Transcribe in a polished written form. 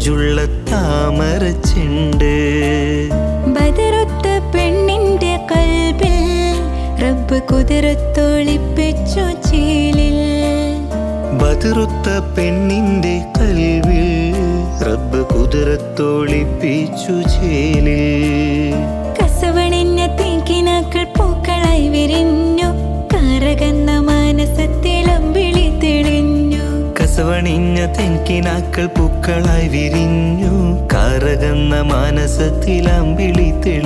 മൊഞ്ചുള്ള താമരച്ചെണ്ട്. ബദറുത്ത പെണ്ണിന്റെ കൽബിൽ റബ്ബ് കുതിരത്തൊളിപ്പിച്ചു ചേലിൽ. ബദറുത്ത പെണ്ണിന്റെ കൽവിൽ റബ്ബ് കുതിരത്തൊളിപ്പിച്ചു ചേലിൽ. കസവണിഞ്ഞ തേക്കിനാക്കൾ പൂക്കളായി വിരിഞ്ഞു, കറകന്ന മാനസത്തിലമ്പിളി തെളിഞ്ഞു. കസവണിഞ്ഞ തെങ്കിനാക്കൾ പൂക്കളായി വിരിഞ്ഞു, കറകന്ന മാനസത്തിലമ്പിളി തെളിഞ്ഞു.